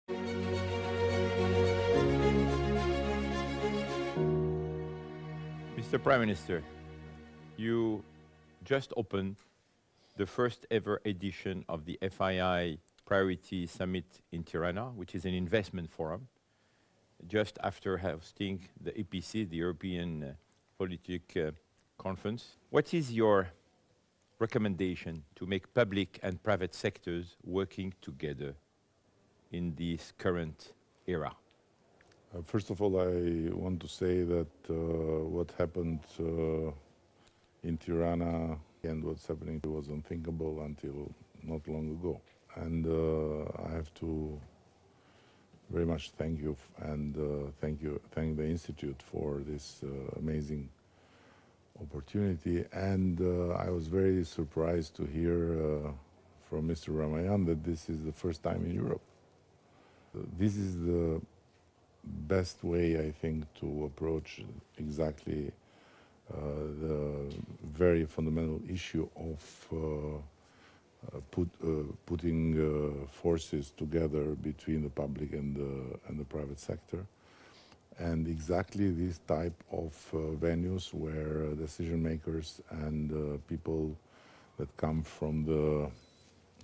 Mr. Prime Minister, you just opened the first ever edition of the FII Priority Summit in Tirana, which is an investment forum, just after hosting the EPC, the European Politic Conference. What is your recommendation to make public and private sectors working together in this current era? First of all, I want to say that what happened in Tirana and what's happening was unthinkable until not long ago. And I have to very much thank you and thank the Institute for this amazing opportunity. And I was very surprised to hear from Mr. Rama that this is the first time in Europe. This is the best way, I think, to approach exactly the very fundamental issue of putting forces together between the public and the private sector, and exactly this type of venues where decision makers and people that come from the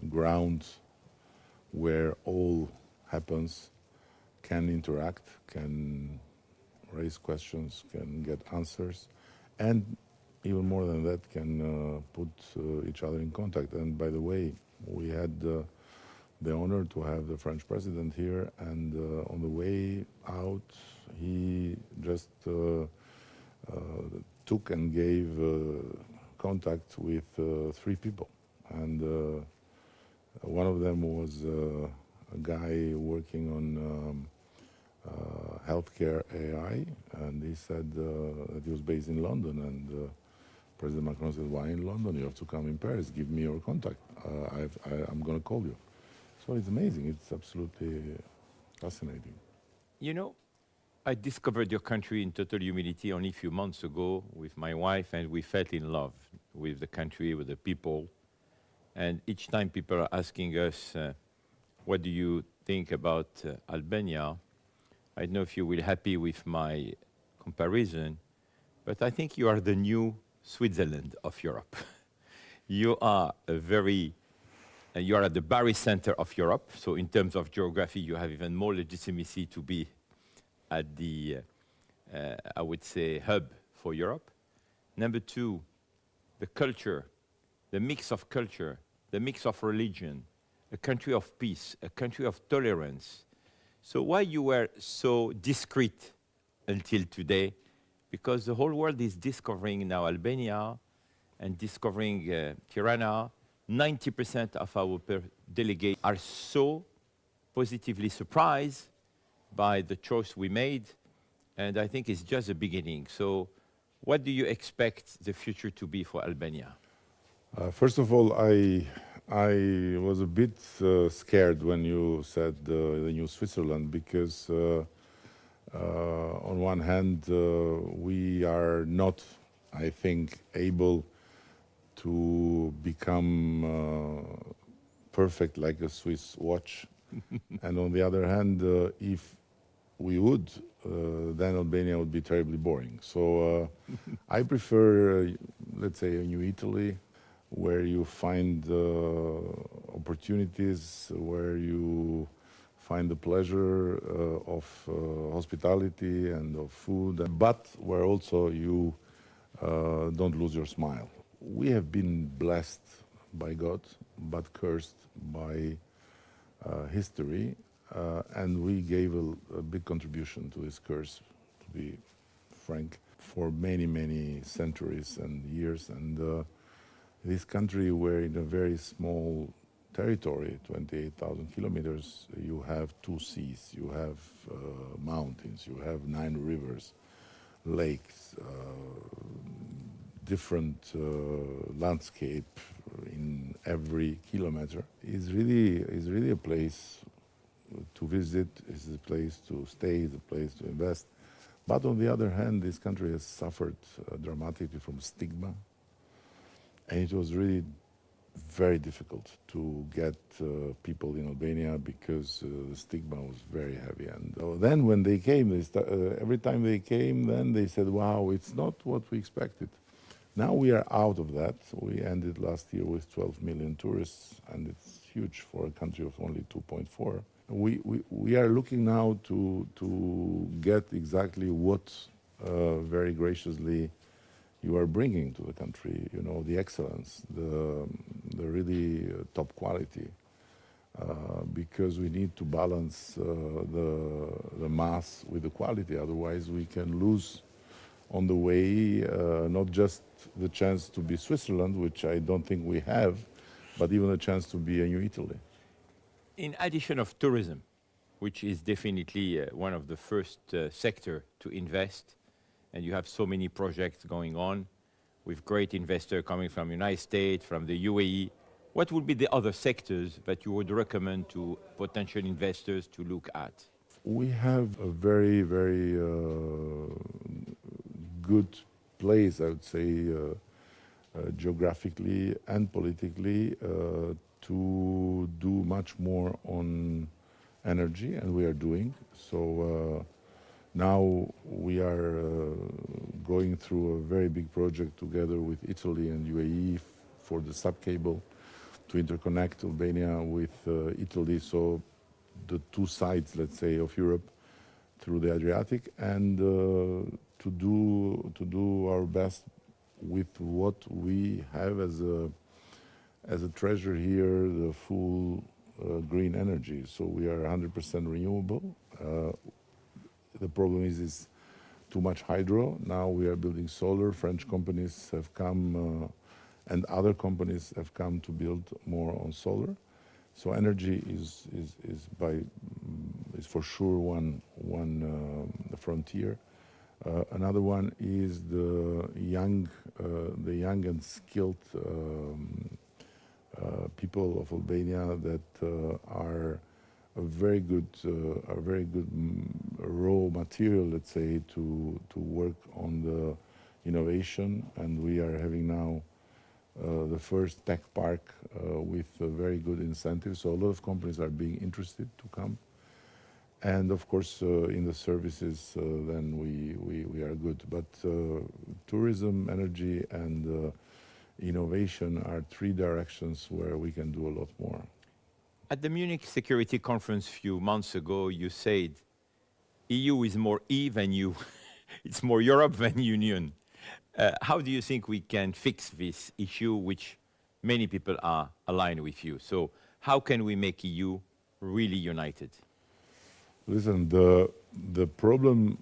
ground where all happens can interact, can raise questions, can get answers, and even more than that, can put each other in contact. And by the way, we had the honor to have the French president here, and on the way out, he just took and gave contact with 3 people. And one of them was a guy working on healthcare AI, and he said that he was based in London, and President Macron said, "Why in London? You have to come in Paris. Give me your contact. I'm going to call you." So it's amazing. It's absolutely fascinating. You know, I discovered your country in total humility only a few months ago with my wife, and we fell in love with the country, with the people. And each time people are asking us, what do you think about Albania? I don't know if you will be happy with my comparison, but I think you are the new Switzerland of Europe. You are you are at the very center of Europe. So in terms of geography, you have even more legitimacy to be at the, I would say, hub for Europe. Number 2, the culture, the mix of culture, the mix of religion, a country of peace, a country of tolerance. So why you were so discreet until today? Because the whole world is discovering now Albania and discovering Tirana. 90% of our delegates are so positively surprised by the choice we made, and I think it's just the beginning. So what do you expect the future to be for Albania? First of all, I was a bit scared when you said the new Switzerland, because on one hand, we are not, I think, able to become perfect like a Swiss watch. And on the other hand, if we would, then Albania would be terribly boring. So I prefer, let's say, a new Italy, where you find opportunities, where you find the pleasure of hospitality and of food, but where also you don't lose your smile. We have been blessed by God, but cursed by history, and we gave a big contribution to this curse, to be frank, for many, many centuries and years. And this country, where in a very small territory, 28,000 kilometers, you have 2 seas, you have mountains, you have 9 rivers, lakes, different landscape in every kilometer, is really a place to visit, is a place to stay, is a place to invest. But on the other hand, this country has suffered dramatically from stigma, and it was really very difficult to get people in Albania because the stigma was very heavy. And then when they came, every time they came, then they said, wow, it's not what we expected. Now we are out of that. We ended last year with 12 million tourists, and it's huge for a country of only 2.4. We are looking now to get exactly what very graciously you are bringing to the country, you know, the excellence, the really top quality, because we need to balance the mass with the quality. Otherwise, we can lose on the way not just the chance to be Switzerland, which I don't think we have, but even a chance to be a new Italy. In addition of tourism, which is definitely one of the first sector to invest, and you have so many projects going on with great investors coming from the United States, from the UAE, what would be the other sectors that you would recommend to potential investors to look at? We have a very, very good place, I would say, geographically and politically, to do much more on energy, and we are doing. So now we are going through a very big project together with Italy and UAE for the subcable to interconnect Albania with Italy, so the two sides, let's say, of Europe through the Adriatic, and to do our best with what we have as a treasure here, the full green energy. So we are 100% renewable. The problem is too much hydro. Now we are building solar. French companies have come, and other companies have come to build more on solar. So energy is for sure one frontier. Another one is the young and skilled people of Albania that are a very good raw material, let's say, to work on the innovation. And we are having now the first tech park with very good incentives. So a lot of companies are being interested to come. And of course, in the services, then we are good. But tourism, energy, and innovation are three directions where we can do a lot more. At the Munich Security Conference a few months ago, you said EU is more E than you. It's more Europe than Union. How do you think we can fix this issue, which many people are aligned with you? So how can we make EU really united? Listen, the problem,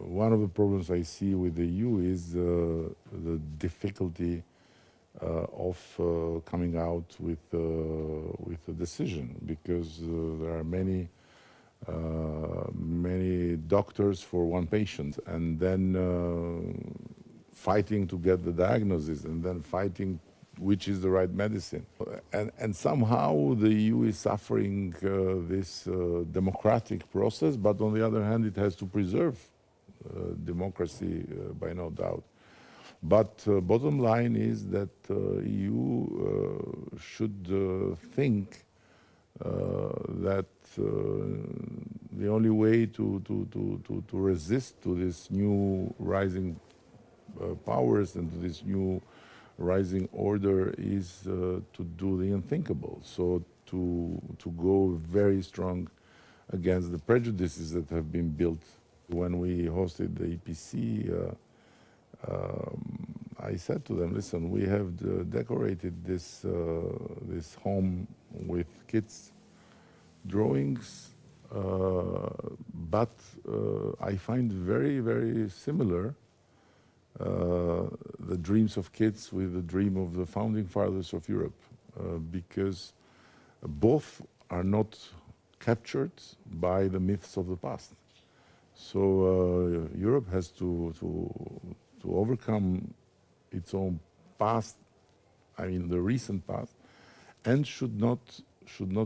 one of the problems I see with the EU is the difficulty of coming out with a decision, because there are many doctors for one patient, and then fighting to get the diagnosis, and then fighting which is the right medicine. And somehow the EU is suffering this democratic process, but on the other hand, it has to preserve democracy by no doubt. But bottom line is that EU should think that the only way to resist to this new rising powers and to this new rising order is to do the unthinkable. So to go very strong against the prejudices that have been built. When we hosted the EPC, I said to them, listen, we have decorated this home with kids' drawings, but I find very, very similar the dreams of kids with the dream of the founding fathers of Europe, because both are not captured by the myths of the past. So Europe has to overcome its own past, I mean the recent past, and should not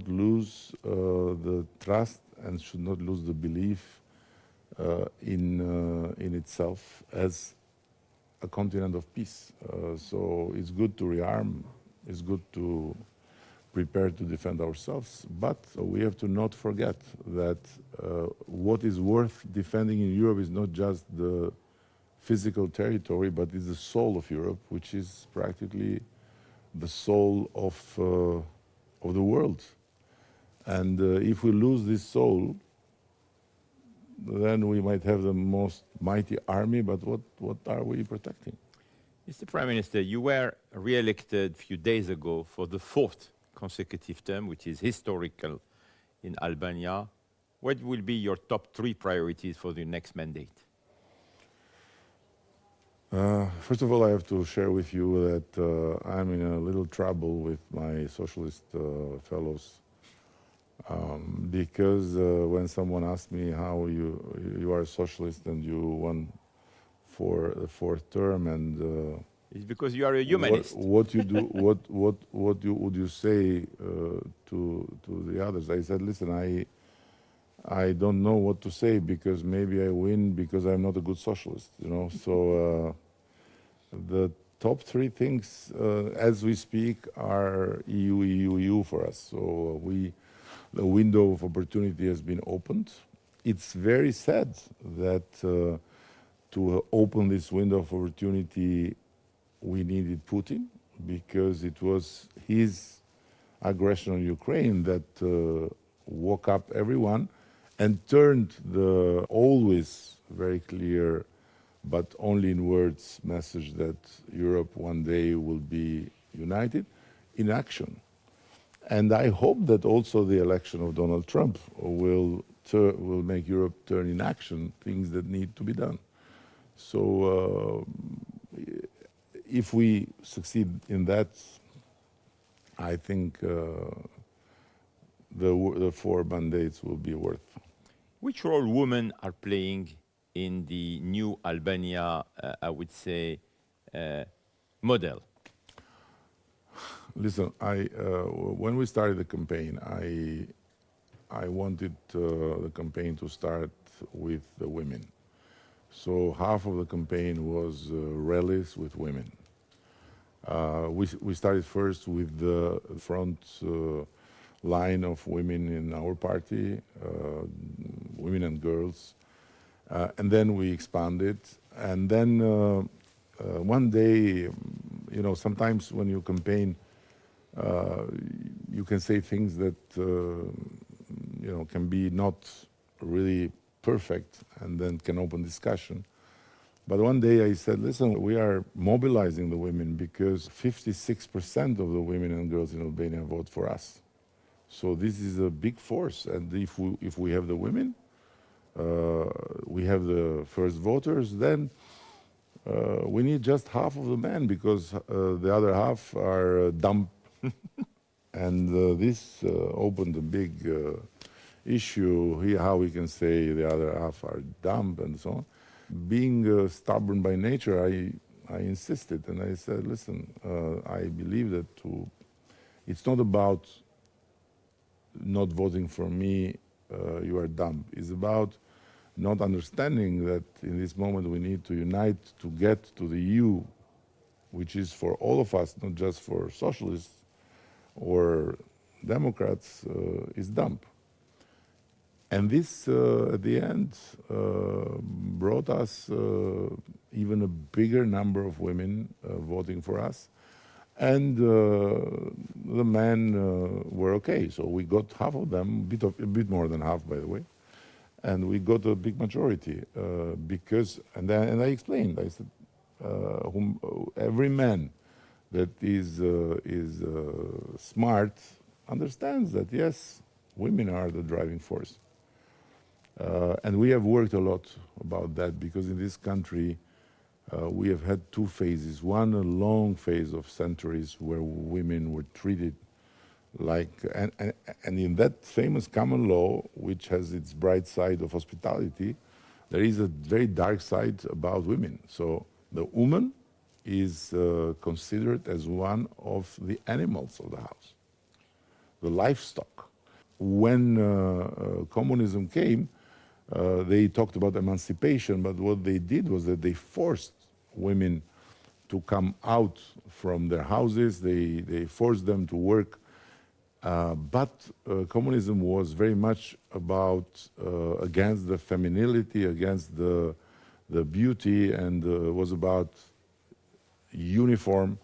lose the trust and should not lose the belief in itself as a continent of peace. So it's good to rearm It's good to prepare to defend ourselves, but we have to not forget that what is worth defending in Europe is not just the physical territory, but it's the soul of Europe, which is practically the soul of the world. And if we lose this soul, then we might have the most mighty army, but what are we protecting? Mr. Prime Minister, you were re-elected a few days ago for the 4th consecutive term, which is historical in Albania. What will be your top 3 priorities for the next mandate? First of all, I have to share with you that I'm in a little trouble with my socialist fellows. Because when someone asks me how you are a socialist and you won for the 4th term, and it's because you are a humanist. What you do? What would you say to the others? I said, listen, I don't know what to say, because maybe I win because I'm not a good socialist, you know. So the top 3 things as we speak are EU for us. So the window of opportunity has been opened. It's very sad that to open this window of opportunity, we needed Putin, because it was his aggression on Ukraine that woke up everyone and turned the always very clear, but only in words, message that Europe one day will be united in action. And I hope that also the election of Donald Trump will make Europe turn in action things that need to be done. So if we succeed in that, I think the 4 mandates will be worth. Which role women are playing in the new Albania, I would say, model? Listen, when we started the campaign, I wanted the campaign to start with the women. So half of the campaign was rallies with women. We started first with the front line of women in our party, women and girls, and then we expanded. And then one day, you know, sometimes when you campaign, you can say things that you know, can be not really perfect, and then can open discussion. But one day I said, listen, we are mobilizing the women because 56% of the women and girls in Albania vote for us. So this is a big force, and if we have the women, we have the first voters, then we need just half of the men, because the other half are dumb. And this opened a big issue here, how we can say the other half are dumb and so on. Being stubborn by nature, I insisted, and I said, listen, I believe that it's not about not voting for me, you are dumb. It's about not understanding that in this moment we need to unite to get to the EU, which is for all of us, not just for socialists or Democrats, is dumb. And this, at the end, brought us even a bigger number of women voting for us. And the men were okay. So we got half of them, a bit more than half, by the way. And we got a big majority because, and I explained, I said, every man that is smart understands that, yes, women are the driving force. And we have worked a lot about that, because in this country we have had 2 phases. One, a long phase of centuries where women were treated like, and in that famous common law, which has its bright side of hospitality, there is a very dark side about women. So the woman is considered as one of the animals of the house, the livestock. When communism came, they talked about emancipation, but what they did was that they forced women to come out from their houses. They forced them to work. But communism was very much about against the femininity, against the beauty, and was about uniform.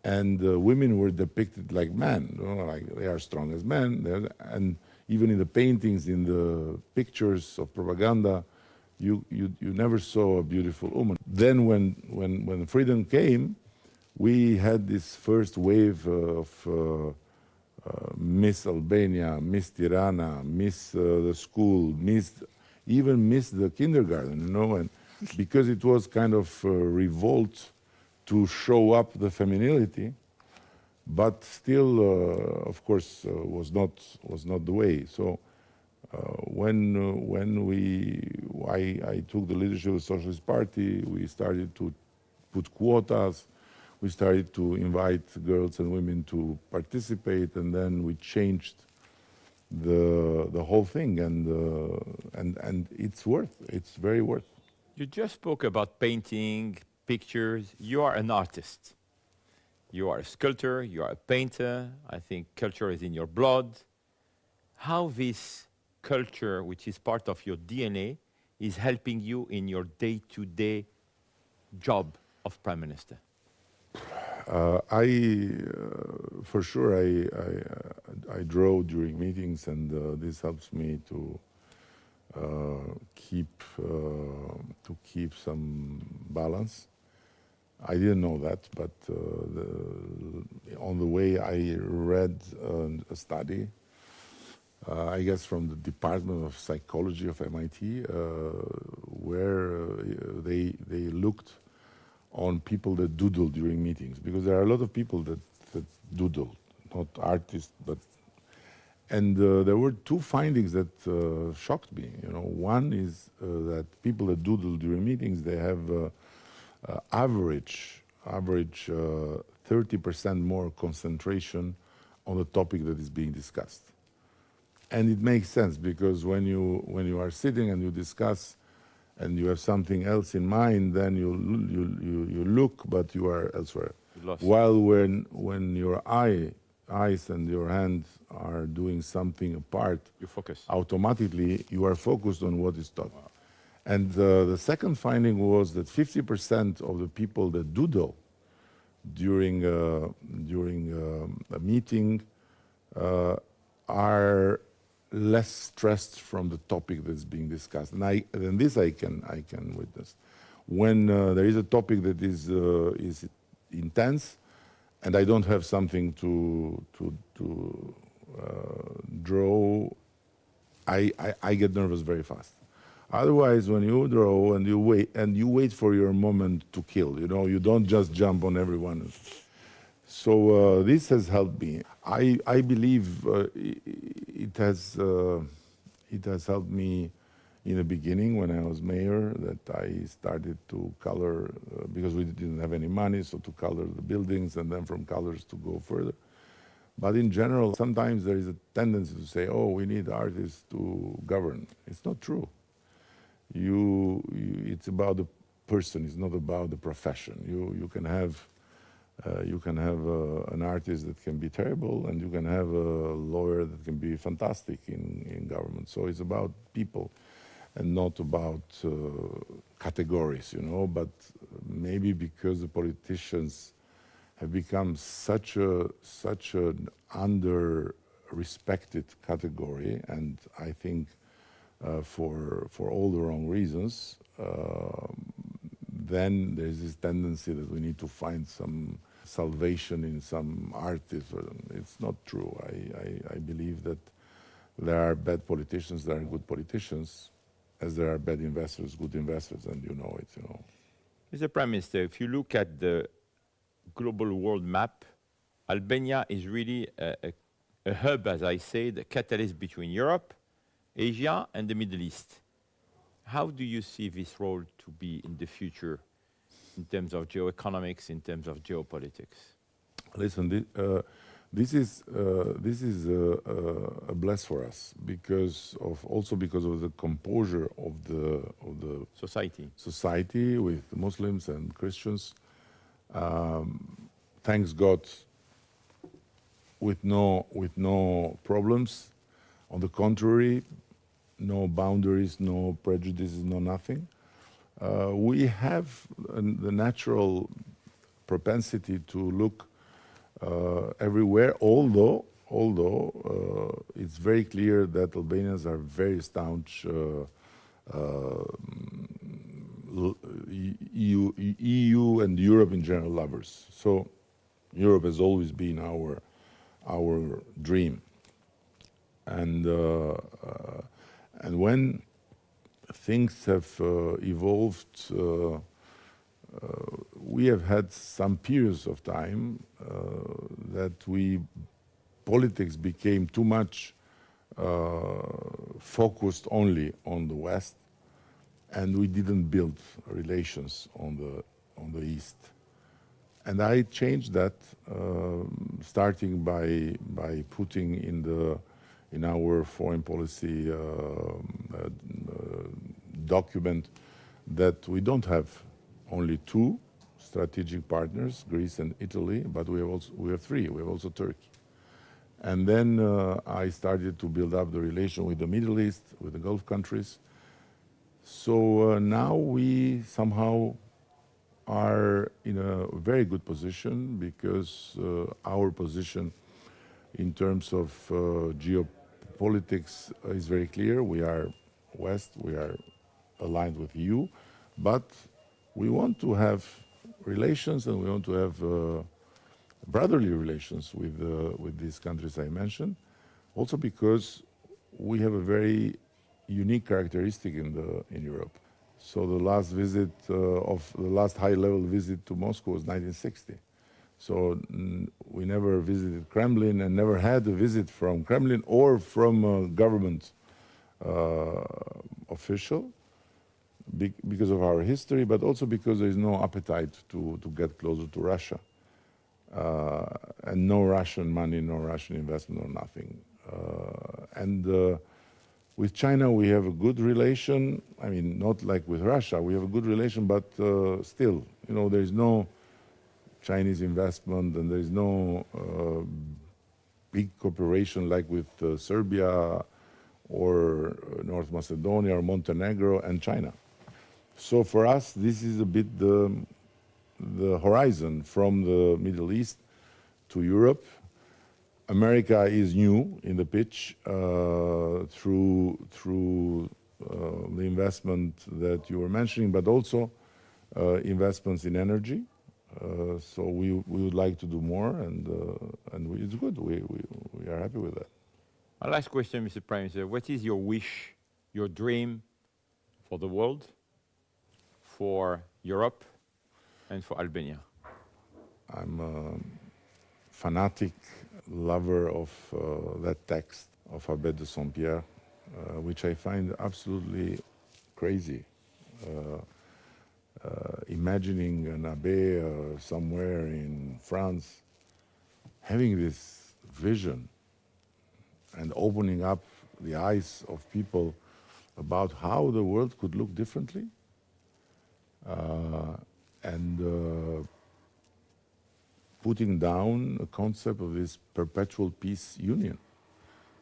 And women were depicted like men, like they are strong as men. And even in the paintings, in the pictures of propaganda, you never saw a beautiful woman. Then when freedom came, we had this first wave of Miss Albania, Miss Tirana, Miss the school, even Miss the kindergarten, and because it was kind of a revolt to show up the femininity, but still, of course, was not the way. So when I took the leadership of the Socialist Party, we started to put quotas. We started to invite girls and women to participate, and then we changed the whole thing, and it's very worth. You just spoke about painting, pictures. You are an artist. You are a sculptor, you are a painter. I think culture is in your blood. How this culture, which is part of your DNA, is helping you in your day-to-day job of Prime Minister? For sure, I draw during meetings, and this helps me to keep some balance. I didn't know that, but on the way I read a study, I guess from the Department of Psychology of MIT, where they looked on people that doodle during meetings, because there are a lot of people that doodle, not artists, but. And there were two findings that shocked me. One is that people that doodle during meetings, they have average 30% more concentration on the topic that is being discussed. And it makes sense, because when you are sitting and you discuss and you have something else in mind, then you look, but you are elsewhere. While when your eyes and your hands are doing something apart, you focus. Automatically you are focused on what is taught. Wow. And the second finding was that 50% of the people that doodle during a meeting are less stressed from the topic that's being discussed. And this I can witness. When there is a topic that is intense, and I don't have something to draw, I get nervous very fast. Otherwise, when you draw and you wait for your moment to kill, you don't just jump on everyone. So this has helped me. I believe it has helped me in the beginning when I was mayor, that I started to color, because we didn't have any money, so to color the buildings, and then from colors to go further. But in general, sometimes there is a tendency to say, oh, we need artists to govern. It's not true. It's about the person, it's not about the profession. You can have an artist that can be terrible, and you can have a lawyer that can be fantastic in government. So it's about people and not about categories, but maybe because the politicians have become such an under-respected category, and I think for all the wrong reasons, then there's this tendency that we need to find some salvation in some artist. It's not true. I believe that there are bad politicians, there are good politicians, as there are bad investors, good investors, and you know it. Mr. Prime Minister, if you look at the global world map, Albania is really a hub, as I said, a catalyst between Europe, Asia, and the Middle East. How do you see this role to be in the future in terms of geoeconomics, in terms of geopolitics? Listen, this is a bless for us because of the composure of the society with Muslims and Christians. Thanks God, with no problems. On the contrary, no boundaries, no prejudices, no nothing. We have the natural propensity to look everywhere, although it's very clear that Albanians are very staunch EU and Europe in general lovers. So Europe has always been our dream. And when things have evolved, we have had some periods of time that politics became too much focused only on the West, and we didn't build relations on the East. And I changed that, starting by putting in our foreign policy document that we don't have only two strategic partners, Greece and Italy, but we have three. We have also Turkey. And then I started to build up the relation with the Middle East, with the Gulf countries. So now we somehow are in a very good position because our position in terms of geopolitics is very clear. We are West, we are aligned with EU, but we want to have relations and we want to have brotherly relations with these countries I mentioned, also because we have a very unique characteristic in Europe. So the last visit the last high-level visit to Moscow was 1960. So we never visited Kremlin and never had a visit from Kremlin or from a government official because of our history, but also because there is no appetite to get closer to Russia. And no Russian money, no Russian investment, or nothing. With China, we have a good relation. I mean, not like with Russia. We have a good relation, but still, there is no Chinese investment, and there is no big cooperation like with Serbia or North Macedonia or Montenegro and China. So for us, this is a bit the horizon from the Middle East to Europe. America is new in the pitch through the investment that you were mentioning, but also investments in energy. So we would like to do more, and it's good. We are happy with that. My last question, Mr. Prime Minister, what is your wish, your dream for the world, for Europe, and for Albania? I'm a fanatic lover of that text of Abbé de Saint-Pierre, which I find absolutely crazy. Imagining an abbé somewhere in France having this vision and opening up the eyes of people about how the world could look differently, and putting down a concept of this perpetual peace union,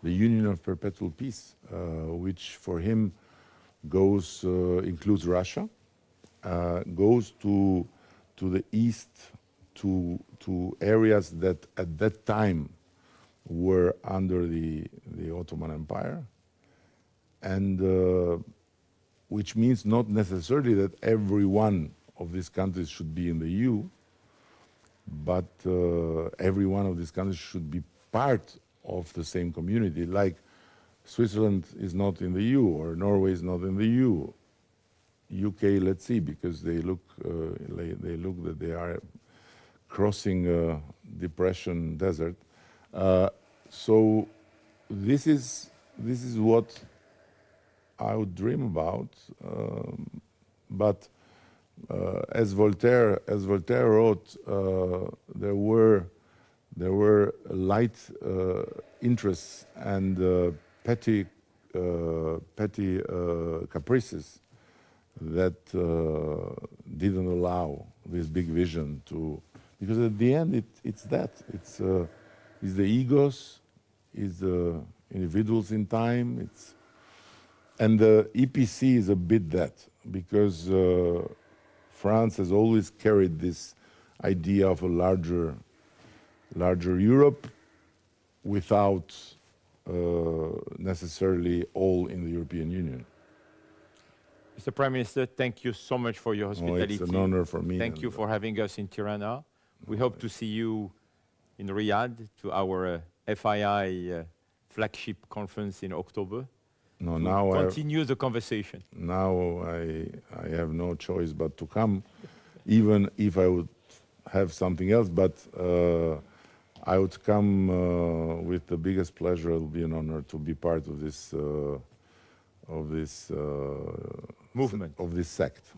the union of perpetual peace, which for him includes Russia, goes to the east, to areas that at that time were under the Ottoman Empire, and which means not necessarily that every one of these countries should be in the EU, but every one of these countries should be part of the same community, like Switzerland is not in the EU, or Norway is not in the EU. UK, let's see, because they look that they are crossing a depression desert. So this is what I would dream about. But as Voltaire wrote, there were light interests and petty caprices that didn't allow this big vision to, because at the end it's that. It's the egos, it's the individuals in time, and the EPC is a bit that, because France has always carried this idea of a larger Europe without necessarily all in the European Union. Mr. Prime Minister, thank you so much for your hospitality. It's an honor for me. Thank you for having us in Tirana. We hope to see you in Riyadh to our FII flagship conference in October. No, now continue the conversation. Now I have no choice but to come, even if I would have something else. But I would come with the biggest pleasure. It will be an honor to be part of this movement, of this sect.